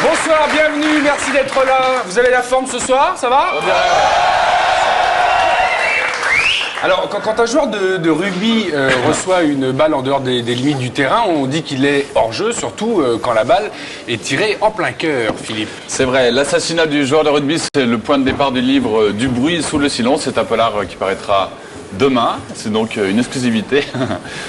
Bonsoir, bienvenue, merci d'être là. Vous avez la forme ce soir, ça va? Alors, quand un joueur de rugby reçoit une balle en dehors des limites du terrain, on dit qu'il est hors-jeu, surtout quand la balle est tirée en plein cœur, Philippe. C'est vrai, l'assassinat du joueur de rugby, c'est le point de départ du livre Du bruit sous le silence. C'est un polar qui paraîtra demain, c'est donc une exclusivité.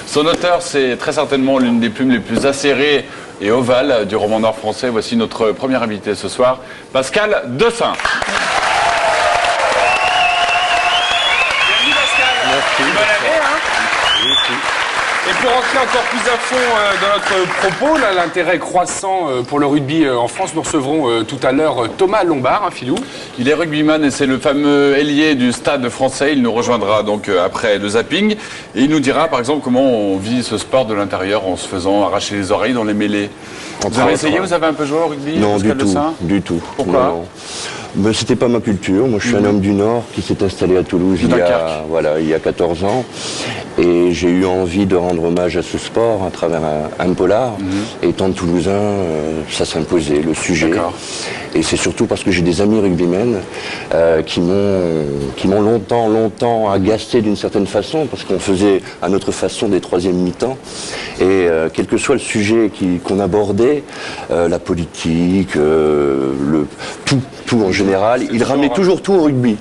Son auteur, c'est très certainement l'une des plumes les plus acérées et ovales du roman noir français. Voici notre premier invité ce soir, Pascal Dessein. Et pour entrer encore plus à fond dans notre propos, là, l'intérêt croissant pour le rugby en France, nous recevrons tout à l'heure Thomas Lombard, Philou. Il est rugbyman et c'est le fameux ailier du Stade français. Il nous rejoindra donc après le zapping. Et il nous dira par exemple comment on vit ce sport de l'intérieur en se faisant arracher les oreilles dans les mêlées. Vous avez essayé, vous avez un peu joué au rugby? Non, du tout. Pourquoi? Ben, c'était pas ma culture. Moi, je suis un homme du Nord qui s'est installé à Toulouse il y a 14 ans. Et j'ai eu envie de rendre hommage à ce sport à travers un polar. Et étant toulousain, ça s'imposait, le sujet. Et c'est surtout parce que j'ai des amis rugbymen qui m'ont longtemps agacé d'une certaine façon, parce qu'on faisait à notre façon des troisièmes mi-temps. Et quel que soit le sujet qu'on abordait, la politique, tout en général, il ramenait toujours tout au rugby.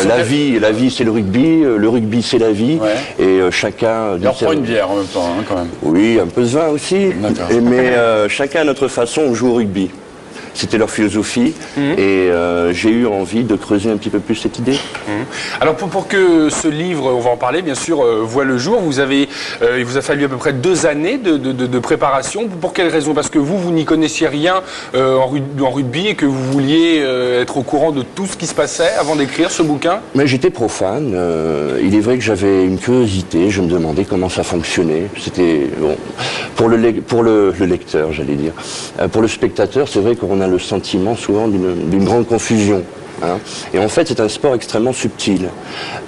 La vie c'est le rugby c'est la vie, et chacun... Il reprend une bière en même temps, hein, quand même. Oui, un peu de vin aussi, mais chacun à notre façon on joue au rugby. C'était leur philosophie, et j'ai eu envie de creuser un petit peu plus cette idée. Alors pour que ce livre, on va en parler bien sûr, voit le jour, il vous a fallu à peu près 2 années de préparation. Pour quelle raison? Parce que vous n'y connaissiez rien en rugby et que vous vouliez être au courant de tout ce qui se passait avant d'écrire ce bouquin? Mais j'étais profane. Il est vrai que j'avais une curiosité. Je me demandais comment ça fonctionnait. C'était bon, pour le lecteur, j'allais dire. Pour le spectateur, c'est vrai qu'on a le sentiment souvent d'une grande confusion. Hein. Et en fait, c'est un sport extrêmement subtil,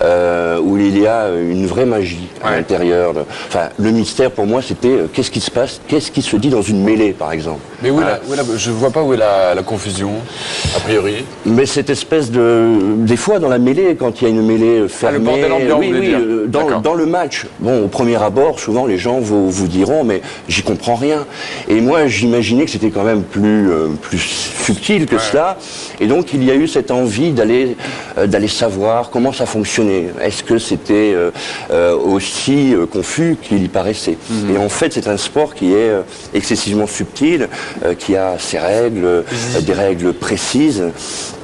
où il y a une vraie magie à l'intérieur. Enfin, le mystère pour moi, c'était qu'est-ce qui se passe, qu'est-ce qui se dit dans une mêlée, par exemple. Mais je vois pas où est la confusion, a priori. Mais cette espèce des fois dans la mêlée, quand il y a une mêlée fermée, dans le match. Bon, au premier abord, souvent les gens vous diront, mais j'y comprends rien. Et moi, j'imaginais que c'était quand même plus subtil que cela. Et donc, il y a eu cette envie d'aller savoir comment ça fonctionnait. Est-ce que c'était aussi confus qu'il y paraissait? Et en fait, c'est un sport qui est excessivement subtil, qui a ses règles, des règles précises.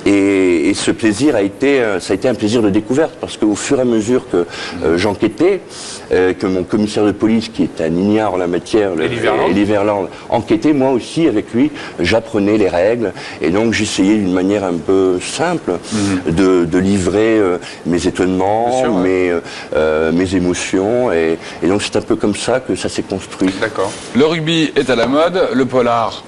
Et ce plaisir ça a été un plaisir de découverte, parce qu'au fur et à mesure que j'enquêtais, que mon commissaire de police, qui est un ignare en la matière, Elie Verland, enquêtait, moi aussi avec lui, j'apprenais les règles, et donc j'essayais d'une manière un peu simple de livrer mes étonnements, mes émotions, et donc c'est un peu comme ça que ça s'est construit. D'accord. Le rugby est à la mode, le polar,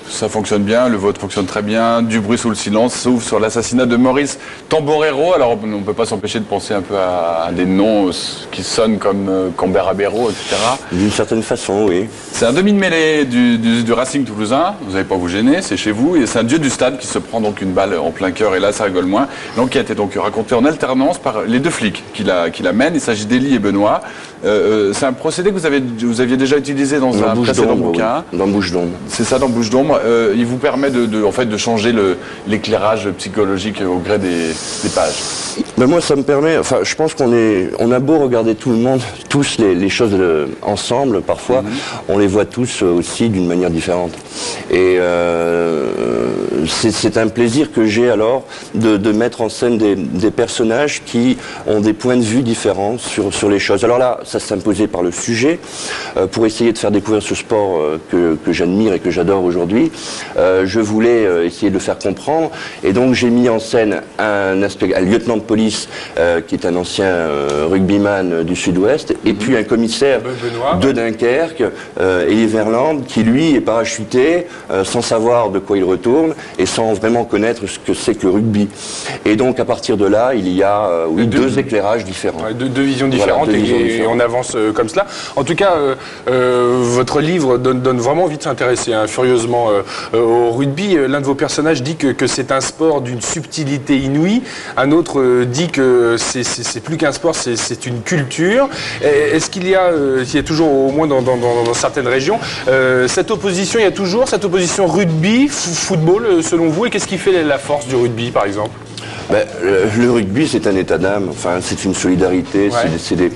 ça fonctionne bien, le vôtre fonctionne très bien. Du bruit sous le silence s'ouvre sur l'assassinat de Maurice Tamborero. Alors on ne peut pas s'empêcher de penser un peu à des noms qui sonnent comme Cambert-Abéro, etc. D'une certaine façon, oui. C'est un demi de mêlée du Racing toulousain, vous n'allez pas vous gêner, c'est chez vous. Et c'est un dieu du stade qui se prend donc une balle en plein cœur, et là ça rigole moins. Donc qui a été donc raconté en alternance par les 2 flics qui la mènent. Il s'agit d'Élie et Benoît. C'est un procédé que vous aviez déjà utilisé dans un précédent bouquin. Oui. Dans Bouche d'ombre. C'est ça, dans Bouche d'ombre. Il vous permet en fait, de changer l'éclairage psychologique au gré des pages. Ben moi, ça me permet... Enfin, je pense on a beau regarder tous les choses ensemble, parfois, on les voit tous aussi d'une manière différente. Et c'est un plaisir que j'ai alors de mettre en scène des personnages qui ont des points de vue différents sur les choses. Alors là, ça s'imposait par le sujet, pour essayer de faire découvrir ce sport que j'admire et que j'adore aujourd'hui. Je voulais essayer de le faire comprendre, et donc j'ai mis en scène un lieutenant de police Davis, qui est un ancien rugbyman du Sud-Ouest, et puis un commissaire de Dunkerque, Elie Verland, qui lui est parachuté sans savoir de quoi il retourne et sans vraiment connaître ce que c'est que le rugby. Et donc à partir de là, il y a deux éclairages différents. Ouais, deux visions différentes, voilà, et on avance comme cela. En tout cas, votre livre donne vraiment envie de s'intéresser furieusement au rugby. L'un de vos personnages dit que c'est un sport d'une subtilité inouïe. Un autre dit que c'est plus qu'un sport, c'est une culture. Est-ce qu'il y a toujours, au moins dans certaines régions, cette opposition, il y a toujours cette opposition rugby-football, selon vous, et qu'est-ce qui fait la force du rugby, par exemple? Le rugby, c'est un état d'âme, enfin, c'est une solidarité, ouais.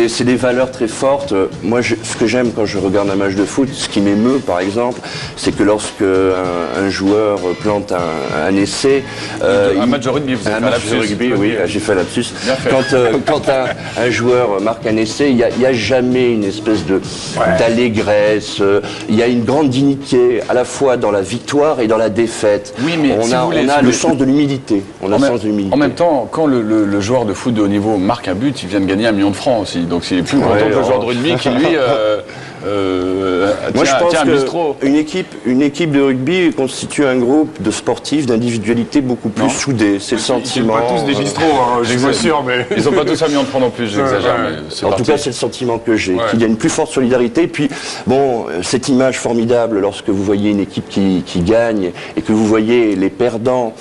C'est des valeurs très fortes. Moi, ce que j'aime quand je regarde un match de foot, ce qui m'émeut, par exemple, c'est que lorsque un joueur plante un essai... un match de rugby, vous avez fait un lapsus. Rugby, oui, j'ai fait un lapsus. Quand un joueur marque un essai, il n'y a jamais une espèce d'allégresse. Il y a une grande dignité, à la fois dans la victoire et dans la défaite. Oui, mais on a le sens de l'humilité. En même temps, quand le joueur de foot de haut niveau marque un but, il vient de gagner 1 million de francs aussi. Donc c'est plus content que le joueur de rugby qui, lui, moi, je pense qu'une équipe de rugby constitue un groupe de sportifs, d'individualités beaucoup plus soudées. C'est le sentiment. Ils sont pas tous des bistrots, je suis sûr, mais... Ils n'ont pas tous 1 million de francs non plus, j'exagère. En tout cas, c'est le sentiment que j'ai, qu'il y a une plus forte solidarité. Et puis, bon, cette image formidable lorsque vous voyez une équipe qui gagne et que vous voyez les perdants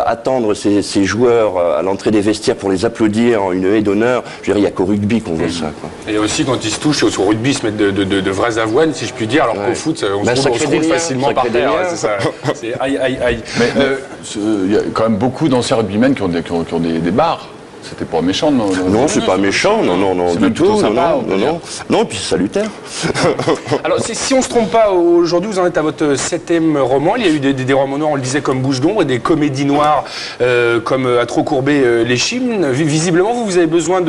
attendre ces joueurs à l'entrée des vestiaires pour les applaudir en une haie d'honneur. Je veux dire, il n'y a qu'au rugby qu'on voit ça, quoi. Et aussi, quand ils se touchent au rugby, ils se mettent de vraies avoines, si je puis dire, alors qu'au foot, on se roule facilement par terre. C'est aïe, aïe, aïe. Mais il y a quand même beaucoup d'anciens rugbymen qui ont des bars. C'était pas méchant, non? Non, c'est pas méchant, non, du tout, non, puis c'est salutaire. Alors, si on se trompe pas, aujourd'hui, vous en êtes à votre 7e roman. Il y a eu des romans noirs, on le disait, comme Bouche d'ombre, et des comédies noires comme À trop courber les chimnes. Visiblement, vous avez besoin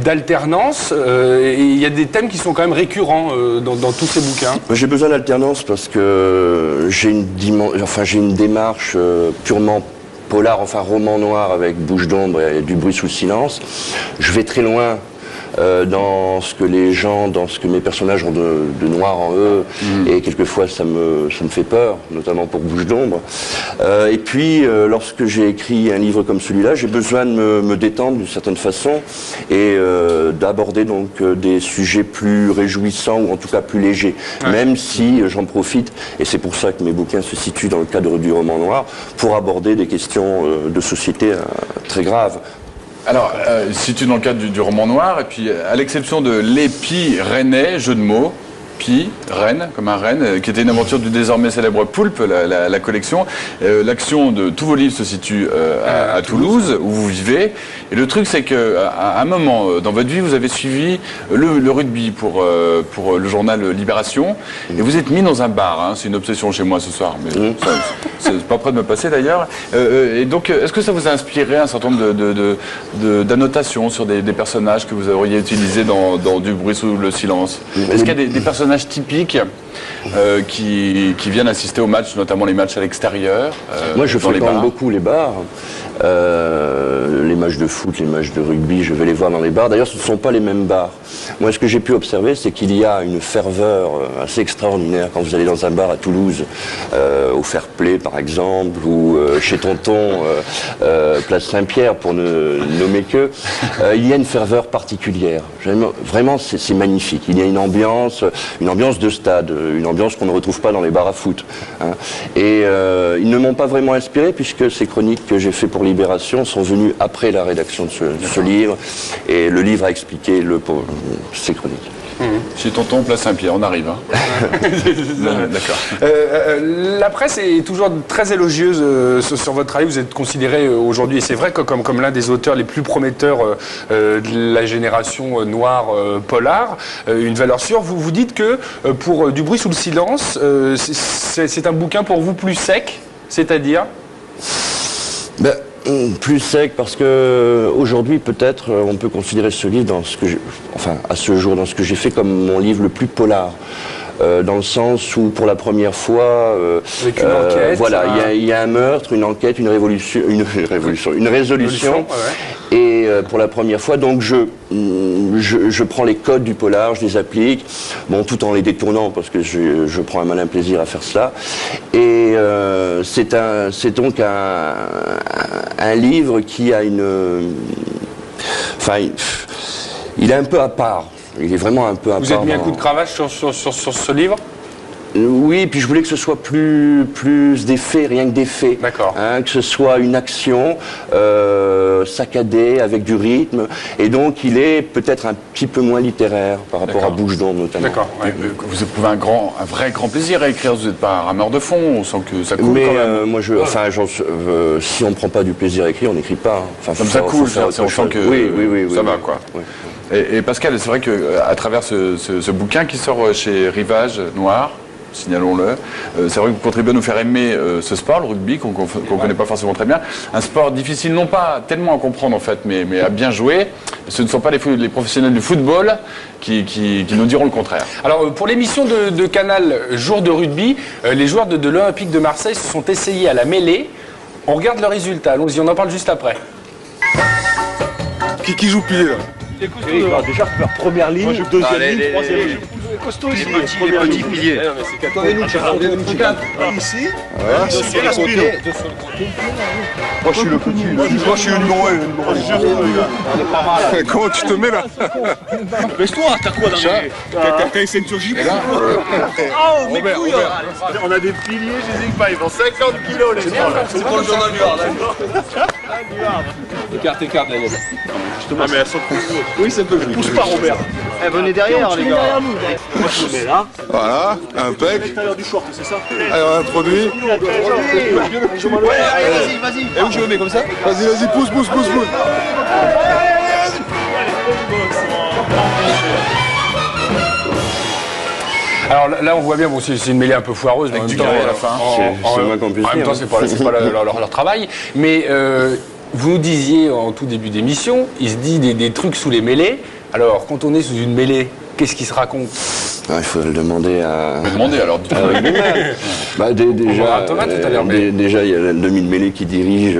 d'alternance, et il y a des thèmes qui sont quand même récurrents dans tous ces bouquins. J'ai besoin d'alternance parce que j'ai une démarche purement polar, enfin roman noir avec Bouche d'ombre et Du bruit sous le silence. Je vais très loin dans ce que les gens, dans ce que mes personnages ont de noir en eux, et quelquefois ça me fait peur, notamment pour Bouche d'ombre. Et puis, lorsque j'ai écrit un livre comme celui-là, j'ai besoin de me détendre d'une certaine façon et d'aborder donc des sujets plus réjouissants ou en tout cas plus légers, même si j'en profite, et c'est pour ça que mes bouquins se situent dans le cadre du roman noir, pour aborder des questions de société très graves. Alors, situé dans le cadre du roman noir, et puis à l'exception de L'Épi Rennais, jeu de mots, Pi, Rennes, comme un renne, qui était une aventure du désormais célèbre Poulpe, la collection. L'action de tous vos livres se situe à Toulouse, où vous vivez. Et le truc, c'est qu'à un moment dans votre vie, vous avez suivi le rugby pour le journal Libération. Et vous êtes mis dans un bar. Hein. C'est une obsession chez moi ce soir, mais c'est pas près de me passer d'ailleurs. Et donc, est-ce que ça vous a inspiré un certain nombre d'annotations sur des personnages que vous auriez utilisés dans Du bruit sous le silence? Est-ce qu'il y a des personnages typiques qui viennent assister aux matchs, notamment les matchs à l'extérieur? Moi, je fréquente beaucoup les bars. Les matchs de foot, les matchs de rugby, je vais les voir dans les bars. D'ailleurs, ce ne sont pas les mêmes bars. Moi, ce que j'ai pu observer, c'est qu'il y a une ferveur assez extraordinaire quand vous allez dans un bar à Toulouse, au Fair Play par exemple, ou chez Tonton, place Saint-Pierre, pour ne nommer que. Il y a une ferveur particulière. Vraiment, c'est magnifique. Il y a une ambiance de stade, une ambiance qu'on ne retrouve pas dans les bars à foot. Hein. Et ils ne m'ont pas vraiment inspiré, puisque ces chroniques que j'ai fait pour Libération sont venues après la rédaction de ce livre, et le livre a expliqué ces chroniques. Chez Tonton, place Saint-Pierre, on arrive. Hein. D'accord. La presse est toujours très élogieuse sur votre travail. Vous êtes considéré aujourd'hui, et c'est vrai, comme l'un des auteurs les plus prometteurs de la génération noire polar. Une valeur sûre. Vous dites que pour Du bruit sous le silence, c'est un bouquin pour vous plus sec, c'est-à-dire plus sec, parce que aujourd'hui peut-être on peut considérer ce livre à ce jour, dans ce que j'ai fait comme mon livre le plus polar. dans le sens où pour la première fois, avec une enquête, voilà, il y a un meurtre, une enquête, une résolution. Ouais. Et pour la première fois, donc je prends les codes du polar, je les applique, bon, tout en les détournant parce que je prends un malin plaisir à faire ça. Et c'est donc un livre qui a enfin, il est un peu à part. Il est vraiment un peu à part. Vous avez mis un coup de cravache sur ce livre ? Oui, puis je voulais que ce soit plus d'effets, rien que d'effets. D'accord. Que ce soit une action saccadée, avec du rythme. Et donc, il est peut-être un petit peu moins littéraire par rapport à Bouche d'Ombre, notamment. D'accord. Ouais. Vous éprouvez un vrai grand plaisir à écrire. Vous n'êtes pas un rameur de fond. On sent que ça coule quand même. Moi, si on ne prend pas du plaisir à écrire, on n'écrit pas. Enfin, comme ça coule, on sent que oui, ça va, quoi. Oui. Et Pascal, c'est vrai qu'à travers ce bouquin qui sort chez Rivage Noir, signalons-le. C'est vrai que vous contribuez à nous faire aimer ce sport, le rugby, qu'on ne connaît pas forcément très bien. Un sport difficile, non pas tellement à comprendre en fait, mais à bien jouer. Ce ne sont pas les professionnels du football qui nous diront le contraire. Alors, pour l'émission de Canal Jour de rugby, les joueurs de l'Olympique de Marseille se sont essayés à la mêlée. On regarde le résultat. Allons-y, on en parle juste après. Qui joue pilier là? Déjà, faire première ligne, deuxième ligne, troisième ligne. Costaud ici, les petits piliers. Ici, sur le côté. Moi je suis le petit. Moi je suis le numéro 1. Comment tu te mets là? Baisse-toi, t'as quoi dans les... T'as une ceinture gipe? Oh, mes couilles. On a des piliers, je les ai pas, ils font 50 kilos les gars. C'est pour le journal du Hard. Écarte, Daniel. Justement, mais elles sont oui, c'est un peu joli. Pousse pas, Robert. Venez derrière, les gars. Moi, je me mets là. Voilà, impec. À l'intérieur du short, c'est ça? Allez, on introduit. Vas-y. Et où je le mets comme ça? Vas-y, pousse. Alors là, on voit bien, bon, c'est une mêlée un peu foireuse, mais en même temps, à la fin. En même temps, c'est pas leur travail. Mais vous nous disiez en tout début d'émission, il se dit des trucs sous les mêlées. Alors, quand on est sous une mêlée, qu'est-ce qui se raconte? Il faut le demander à... alors. Déjà, Thomas, tout à l'heure, déjà, il y a le demi de mêlée qui dirige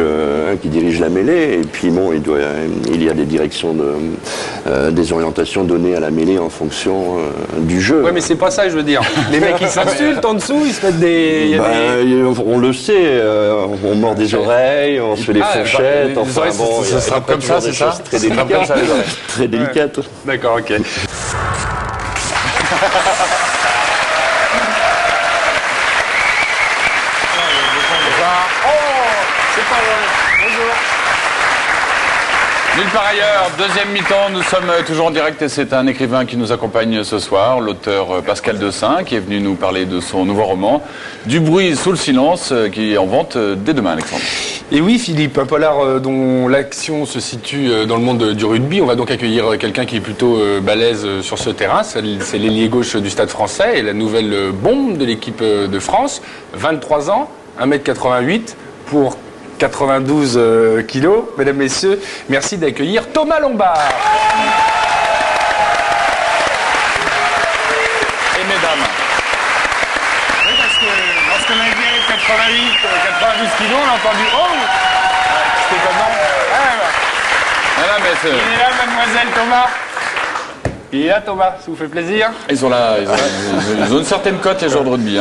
la mêlée. Et puis, bon, il y a des directions, des orientations données à la mêlée en fonction du jeu. Oui, mais c'est pas ça, je veux dire. Les mecs, ils s'insultent en dessous, ils se mettent des... On le sait, on mord des oreilles, on se fait des fourchettes. Enfin, bon, ça sera comme ça, c'est ça? Très délicat. Très délicate. D'accord, ok. Nulle part ailleurs, deuxième mi-temps, nous sommes toujours en direct et c'est un écrivain qui nous accompagne ce soir, l'auteur Pascal Dessin, qui est venu nous parler de son nouveau roman, Du bruit sous le silence, qui est en vente dès demain, Alexandre. Et oui, Philippe, un polar dont l'action se situe dans le monde du rugby. On va donc accueillir quelqu'un qui est plutôt balèze sur ce terrain. C'est l'ailier gauche du Stade Français et la nouvelle bombe de l'équipe de France. 23 ans, 1m88 pour 92 kilos. Mesdames, Messieurs, merci d'accueillir Thomas Lombard. Et mesdames. Oui, parce que lorsqu'on a dit 92 kilos, on a entendu « Oh !» C'était comment? Il est là, mademoiselle Thomas. Il est là, Thomas, ça vous fait plaisir? Ils sont là, ils ont une certaine cote, les joueurs de rugby.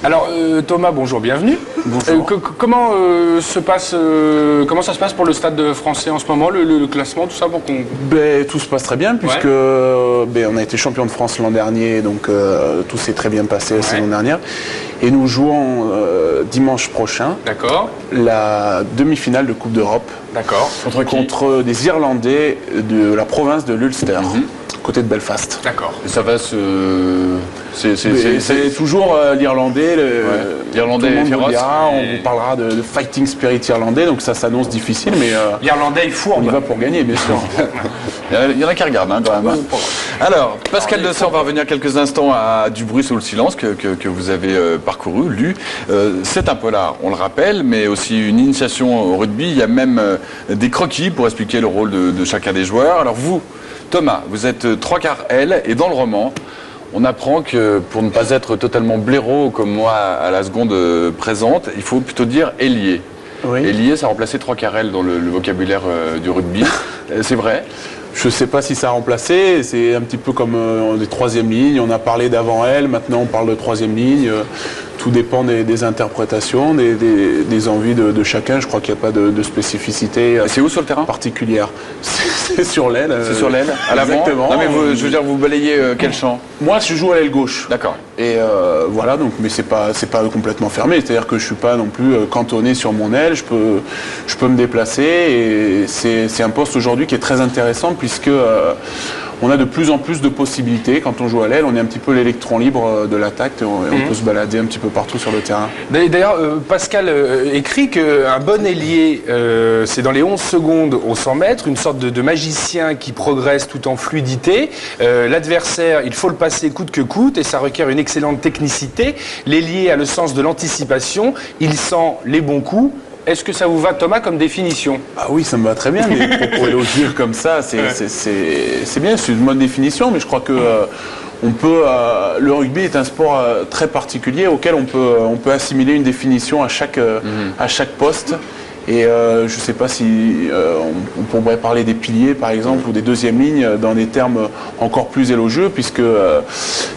Alors, Thomas, bonjour, bienvenue. Bonjour. Comment ça se passe pour le Stade Français en ce moment, le classement, tout ça, pour qu'on... Tout se passe très bien, puisque on a été champion de France l'an dernier, donc tout s'est très bien passé la saison dernière. Et nous jouons dimanche prochain la demi-finale de Coupe d'Europe. D'accord. Contre des Irlandais de la province de l'Ulster. Côté de Belfast. D'accord. Et ça va c'est toujours l'Irlandais. L'Irlandais est féroce. On vous parlera de fighting spirit irlandais, donc ça s'annonce difficile, mais l'Irlandais, il fourbe. On y va pour gagner, bien sûr. Il y en a qui regardent quand même. Alors, Pascal Dessin, on va revenir quelques instants à Du bruit sous le silence que vous avez parcouru, lu. C'est un polar, on le rappelle, mais aussi une initiation au rugby. Il y a même des croquis pour expliquer le rôle de chacun des joueurs. Alors vous, Thomas, vous êtes 3/4 L et dans le roman, On apprend que pour ne pas être totalement blaireau comme moi à la seconde présente, il faut plutôt dire ailier. Oui. Ailier, ça a remplacé 3 carrels dans le vocabulaire du rugby. C'est vrai? Je ne sais pas si ça a remplacé, c'est un petit peu comme des troisième lignes, on a parlé d'avant-elle, maintenant on parle de troisième ligne, tout dépend des interprétations, des envies de chacun, je crois qu'il n'y a pas de spécificité. C'est où sur le terrain particulière? C'est sur l'aile. C'est sur l'aile? À l'avant? Exactement. Non mais je veux dire, vous balayez quel champ? Moi je joue à l'aile gauche. D'accord. Et voilà, donc, mais c'est pas complètement fermé, c'est-à-dire que je ne suis pas non plus cantonné sur mon aile, je peux me déplacer et c'est un poste aujourd'hui qui est très intéressant puisque on a de plus en plus de possibilités. Quand on joue à l'aile, on est un petit peu l'électron libre de l'attaque et on peut se balader un petit peu partout sur le terrain. D'ailleurs, Pascal écrit qu'un bon ailier, c'est dans les 11 secondes au 100 mètres, une sorte de magicien qui progresse tout en fluidité. L'adversaire, il faut le passer coûte que coûte et ça requiert une excellente technicité. L'ailier a le sens de l'anticipation, il sent les bons coups. Est-ce que ça vous va, Thomas, comme définition? Ah oui, ça me va très bien, mais pour le dire comme ça, c'est bien, c'est une bonne définition, mais je crois que le rugby est un sport très particulier auquel on peut assimiler une définition à chaque poste. Et je ne sais pas si on pourrait parler des piliers, par exemple, ou des deuxièmes lignes dans des termes encore plus élogieux, puisque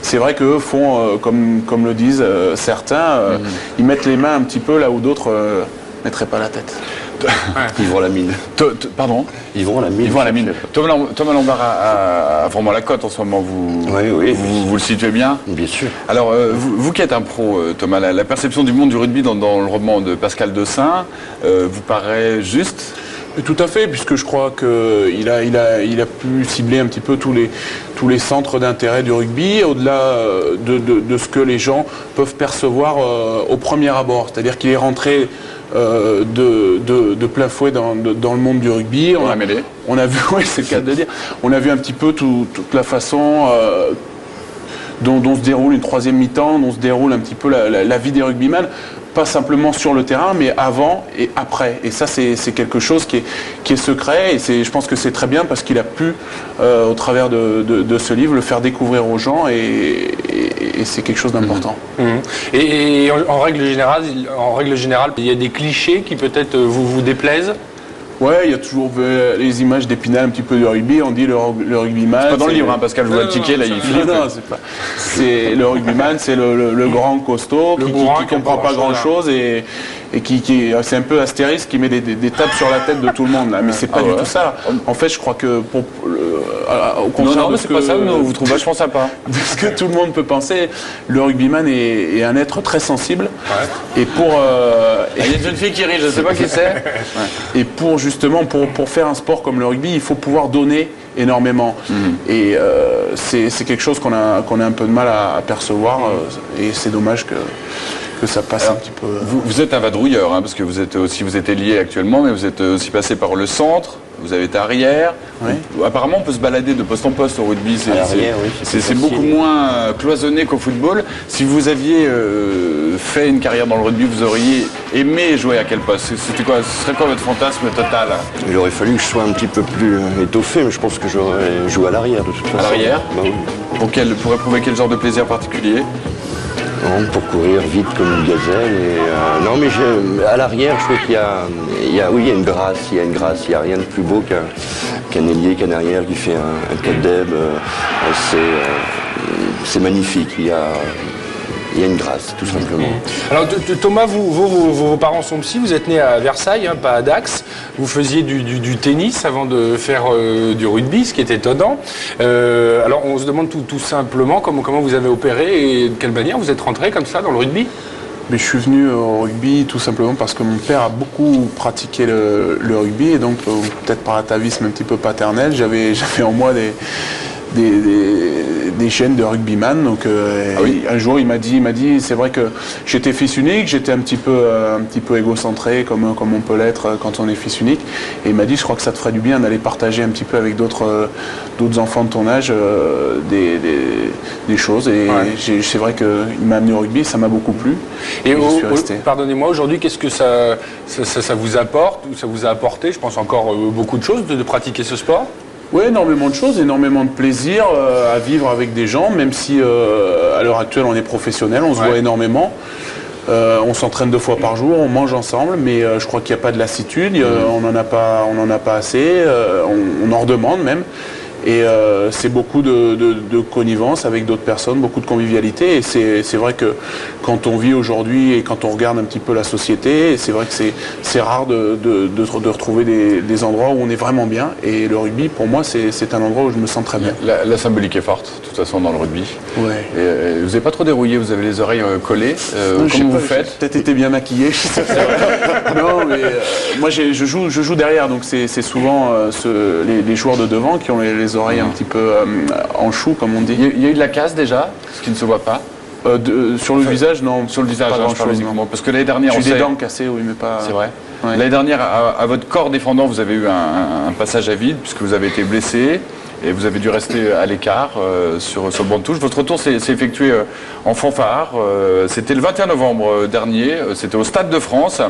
c'est vrai qu'eux font, comme le disent certains, ils mettent les mains un petit peu là où d'autres mettraient pas la tête. Ils vont à la mine. Pardon? Ils vont à la mine. Ils vont à la mine. Thomas Lombard a vraiment la cote en ce moment. Vous le situez bien? Bien sûr. Alors, vous qui êtes un pro, Thomas, la perception du monde du rugby dans le roman de Pascal Dessin vous paraît juste? Tout à fait, puisque je crois qu'il a pu cibler un petit peu tous les centres d'intérêt du rugby, au-delà de ce que les gens peuvent percevoir au premier abord. C'est-à-dire qu'il est rentré de plein fouet dans le monde du rugby. On a vu, oui, c'est le cas de le dire, on a vu un petit peu toute la façon dont se déroule une troisième mi-temps, dont se déroule un petit peu la vie des rugbyman, pas simplement sur le terrain, mais avant et après. Et ça, c'est quelque chose qui est secret, et je pense que c'est très bien parce qu'il a pu, au travers de ce livre, le faire découvrir aux gens, et c'est quelque chose d'important. Et en règle générale, il y a des clichés qui peut-être vous déplaisent? Ouais, il y a toujours les images d'Épinal un petit peu du rugby. On dit le rugbyman. C'est pas dans le livre, hein, Pascal, je vois le ticket, là, il flippe. Non, c'est pas. C'est le rugbyman, c'est le grand costaud qui comprend pas grand-chose et qui c'est un peu Astérix qui met des tapes sur la tête de tout le monde. Là. Mais c'est pas du tout ça. En fait, je crois que au contraire non, c'est pas ça. Vous trouvez vachement sympa. De ce que tout le monde peut penser, le rugbyman est un être très sensible. Ouais. Et il y a une jeune fille qui rit, je sais pas qui c'est. Et justement, pour faire un sport comme le rugby, il faut pouvoir donner énormément. Et c'est quelque chose qu'on a un peu de mal à percevoir. Et c'est dommage que ça passe un petit peu. Vous êtes un vadrouilleur, hein, parce que vous êtes lié actuellement, mais vous êtes aussi passé par le centre. Vous avez été arrière. Oui. Apparemment, on peut se balader de poste en poste au rugby. C'est beaucoup moins cloisonné qu'au football. Si vous aviez fait une carrière dans le rugby, vous auriez aimé jouer à quel poste? Ce serait quoi votre fantasme total? Il aurait fallu que je sois un petit peu plus étoffé, mais je pense que j'aurais joué à l'arrière de toute façon. À l'arrière? Bah oui. Pour éprouver quel genre de plaisir particulier? Non, pour courir vite comme une gazelle. Non, mais à l'arrière, je trouve qu'il y a une grâce. Il n'y a rien de plus beau qu'un ailier, qu'un arrière qui fait un cut deb. C'est magnifique. Il y a une grâce, tout simplement. Alors Thomas, vos parents sont psy, vous êtes né à Versailles, hein, pas à Dax. Vous faisiez du tennis avant de faire du rugby, ce qui est étonnant. Alors on se demande tout simplement comment vous avez opéré et de quelle manière vous êtes rentré comme ça dans le rugby? Mais je suis venu au rugby tout simplement parce que mon père a beaucoup pratiqué le rugby, et donc peut-être par atavisme un petit peu paternel, j'avais en moi des chaînes de rugbyman. Donc un jour il m'a dit c'est vrai que j'étais fils unique, j'étais un petit peu égocentré comme on peut l'être quand on est fils unique, et il m'a dit je crois que ça te ferait du bien d'aller partager un petit peu avec d'autres enfants de ton âge des choses, et c'est vrai qu'il m'a amené au rugby, ça m'a beaucoup plu, et je suis resté. Pardonnez-moi, aujourd'hui qu'est-ce que ça vous apporte, ou ça vous a apporté? Je pense encore beaucoup de choses de pratiquer ce sport. Oui, énormément de choses, énormément de plaisir à vivre avec des gens, même si à l'heure actuelle on est professionnel, on se voit énormément. On s'entraîne 2 fois par jour, on mange ensemble, mais je crois qu'il n'y a pas de lassitude, on n'en a pas assez, on en redemande même. Et c'est beaucoup de connivence avec d'autres personnes, beaucoup de convivialité. Et c'est vrai que quand on vit aujourd'hui et quand on regarde un petit peu la société, c'est vrai que c'est rare de retrouver des endroits où on est vraiment bien. Et le rugby, pour moi, c'est un endroit où je me sens très bien. La symbolique est forte, de toute façon, dans le rugby. Ouais. Et, vous n'avez pas trop dérouillé, vous avez les oreilles collées. Comment vous faites? Peut-être été bien maquillé. Non, mais moi, je joue derrière, donc c'est souvent les joueurs de devant qui ont les oreilles un petit peu en chou, comme on dit. Il y a eu de la casse déjà, ce qui ne se voit pas. Sur le visage, non. Sur le visage, pas grand-chose. Parce que l'année dernière, j'ai des dents cassées, oui, mais pas. C'est vrai. Ouais. L'année dernière, à votre corps défendant, vous avez eu un passage à vide puisque vous avez été blessé. Et vous avez dû rester à l'écart sur le banc de touche. Votre retour s'est effectué en fanfare. C'était le 21 novembre dernier. C'était au Stade de France.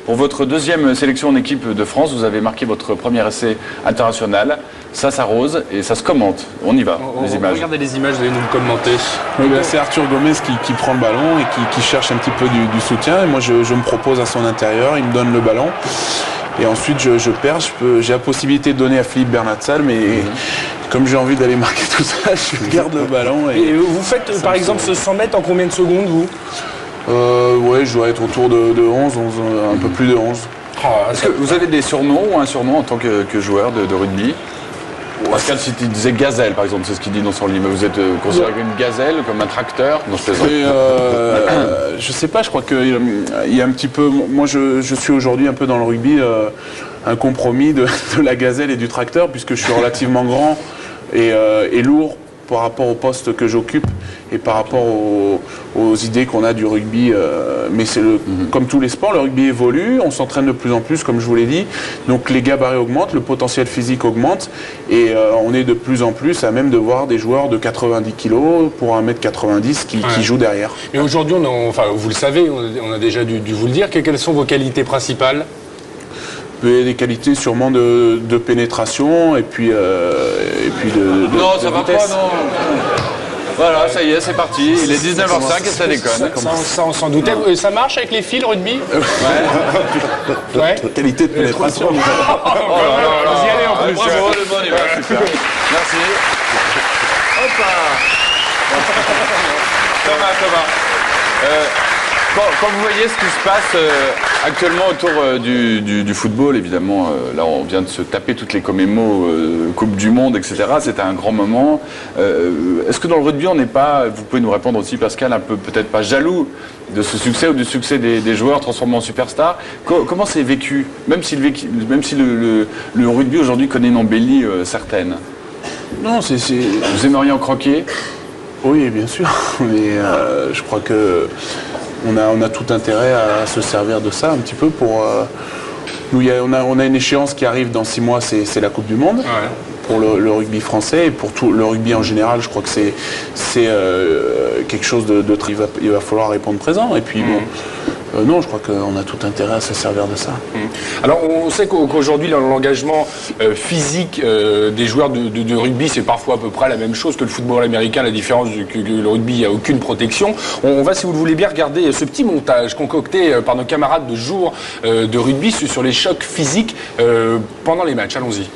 Pour votre 2e sélection en équipe de France, vous avez marqué votre premier essai international. Ça s'arrose et ça se commente. On y va, les images. Regardez les images, vous allez nous le commenter. Oui, c'est Arthur Gomez qui prend le ballon et qui cherche un petit peu du soutien. Et moi, je me propose à son intérieur. Il me donne le ballon. Et ensuite, je perds. J'ai la possibilité de donner à Philippe Bernatsal, mais comme j'ai envie d'aller marquer tout ça, je garde le ballon. Et vous faites, par exemple, ce 100 mètres en combien de secondes, vous? Ouais, je dois être autour de 11, un peu plus de 11. Est-ce que vous avez des surnoms ou un surnom en tant que joueur de rugby? Pascal City disait gazelle, par exemple, c'est ce qu'il dit dans son livre. Vous êtes considéré comme une gazelle, comme un tracteur? Non, je plaisante. Je sais pas, je crois qu'il y a un petit peu. Moi, je suis aujourd'hui un peu dans le rugby un compromis de la gazelle et du tracteur, puisque je suis relativement grand et lourd par rapport au poste que j'occupe et par rapport aux idées qu'on a du rugby. Mais c'est comme tous les sports, le rugby évolue, on s'entraîne de plus en plus, comme je vous l'ai dit. Donc les gabarits augmentent, le potentiel physique augmente et on est de plus en plus à même de voir des joueurs de 90 kg pour 1m90 qui jouent derrière. Mais aujourd'hui, vous le savez, on a déjà dû vous le dire, quelles sont vos qualités principales? Des qualités sûrement de pénétration et puis de non, ça de va vitesse. pas, non. Voilà, ça y est, c'est parti. Il est 19h05 et ça déconne. Ça, on s'en doutait. Ça marche avec les fils, le rugby? Ouais. Qualité de pénétration. Vous y allez en plus. Bravo, le bon, il va, super. Merci. Hoppa. Thomas. Quand vous voyez ce qui se passe actuellement autour du football, évidemment, là on vient de se taper toutes les commémos, Coupe du Monde, etc. C'était un grand moment. Est-ce que dans le rugby, on n'est pas, vous pouvez nous répondre aussi Pascal, un peu peut-être pas jaloux de ce succès ou du succès des joueurs transformés en superstars? Comment c'est vécu, même si le rugby aujourd'hui connaît une embellie certaine? Non, Vous aimeriez en croquer? Oui, bien sûr. Mais je crois que on a tout intérêt à se servir de ça un petit peu pour. Nous, on a une échéance qui arrive dans 6 mois, c'est la Coupe du Monde. Ouais. Pour le rugby français et pour tout le rugby en général, je crois que c'est quelque chose de très. Il va falloir répondre présent. Et puis bon, non, je crois qu'on a tout intérêt à se servir de ça. Alors on sait qu'aujourd'hui l'engagement physique des joueurs de rugby, c'est parfois à peu près la même chose que le football américain. La différence que le rugby, il n'y a aucune protection. On va, si vous le voulez bien, regarder ce petit montage concocté par nos camarades de jour de rugby sur les chocs physiques pendant les matchs. Allons-y.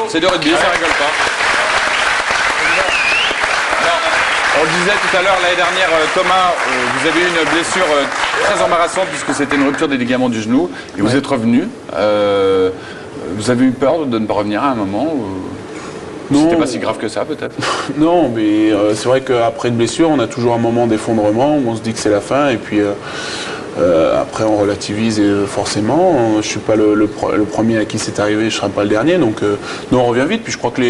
C'est de rugby, ça rigole pas. Alors, on disait tout à l'heure, l'année dernière, Thomas, vous avez eu une blessure très embarrassante puisque c'était une rupture des ligaments du genou et vous êtes revenu. Vous avez eu peur de ne pas revenir à un moment C'était pas si grave que ça, peut-être? Non, mais c'est vrai qu'après une blessure, on a toujours un moment d'effondrement où on se dit que c'est la fin, et puis après on relativise forcément. Je ne suis pas le premier à qui c'est arrivé, je ne serai pas le dernier, donc non, on revient vite. Puis je crois que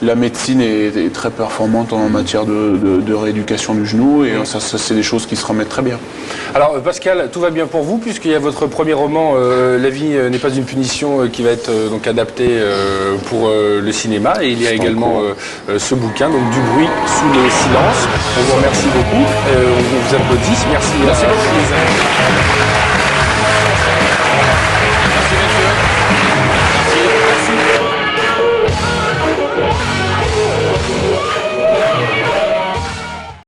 la médecine est très performante en matière de rééducation du genou, et ça c'est des choses qui se remettent très bien. Alors Pascal, tout va bien pour vous, puisqu'il y a votre premier roman, La vie n'est pas une punition, qui va être donc adapté pour le cinéma, et il y a également ce bouquin, donc Du bruit sous le silence. On vous remercie beaucoup, on vous applaudit, merci beaucoup.